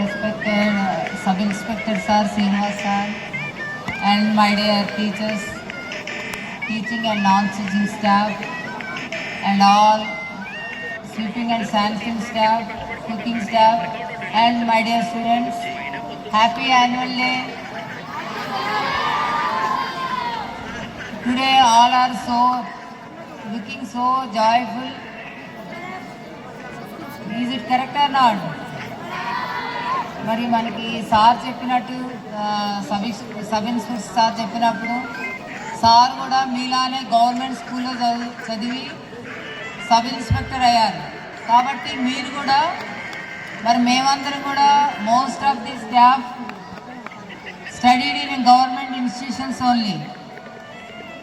respected Sub-Inspector Sir Srinivas sir, and my dear teachers, teaching and non-teaching staff, and all sweeping and sanitation staff, cooking staff, and my dear students, happy annual day. Today all are looking so joyful. Is it correct or not? మరి మనకి sir చెప్పినట్టు sub inspector sir చెప్పినప్పుడు sir కూడా మీలానే government స్కూల్లో చదివి sub inspector అయ్యారు. కాబట్టి మీరు కూడా మరి మేమందరం కూడా most of the staff studied in government institutions only.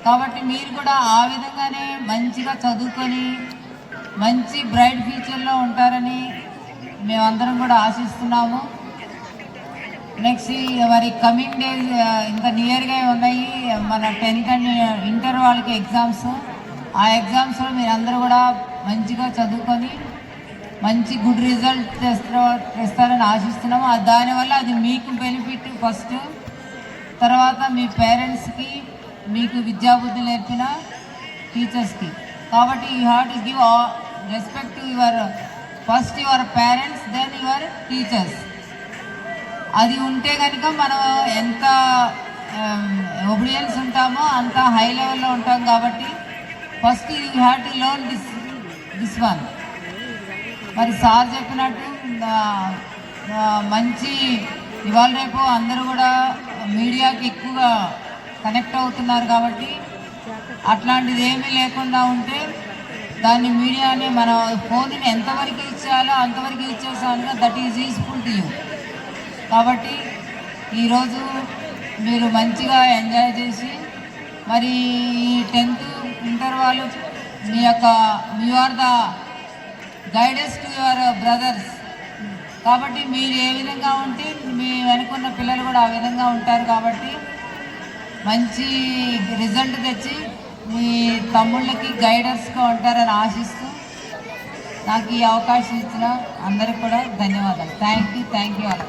కాబట్టి మీరు కూడా ఆ విధంగానే మంచిగా చదువుకొని మంచి బ్రైట్ ఫ్యూచర్లో ఉంటారని మేమందరం కూడా ఆశిస్తున్నాము. నెక్స్ట్ మరి కమింగ్ డేస్ ఇంకా నియర్గా ఉన్నాయి. మన 10th అండ్ ఇంటర్ వాళ్ళకి ఎగ్జామ్స్. ఆ ఎగ్జామ్స్లో మీరు అందరూ కూడా మంచిగా చదువుకొని మంచి గుడ్ రిజల్ట్ తెస్తారని ఆశిస్తున్నాము. దానివల్ల అది మీకు బెనిఫిట్ ఫస్ట్, తర్వాత మీ పేరెంట్స్కి, మీకు విద్యాబుద్ధి నేర్పిన టీచర్స్కి. కాబట్టి you have to give respect to first your parents, then your teachers. అది ఉంటే కనుక మనం ఎంత ఒబీడియన్స్ ఉంటామో అంత హై లెవెల్లో ఉంటాం. కాబట్టి first you have to learn this one. మరి సార్ చెప్పినట్టు మంచి ఇవాళ రేపు అందరూ కూడా మీడియాకి ఎక్కువగా కనెక్ట్ అవుతున్నారు. కాబట్టి అట్లాంటిది ఏమీ లేకుండా ఉంటే దాన్ని మీడియాని మన ఫోన్ని ఎంతవరకు ఇచ్చేయాలో అంతవరకు ఇచ్చేసాను. That is useful to you. కాబట్టి ఈరోజు మీరు మంచిగా ఎంజాయ్ చేసి మరి ఈ 10th ఇంటర్ వాళ్ళు you are the guidance to your brothers. కాబట్టి మీరు ఏ విధంగా ఉంటే మీ వెనుకున్న పిల్లలు కూడా ఆ విధంగా ఉంటారు. కాబట్టి మంచి రిజల్ట్ తెచ్చి మీ తమ్ముళ్ళకి గైడర్స్గా ఉంటారని ఆశిస్తూ నాకు ఈ అవకాశం ఇచ్చిన అందరికి కూడా ధన్యవాదాలు. Thank you all.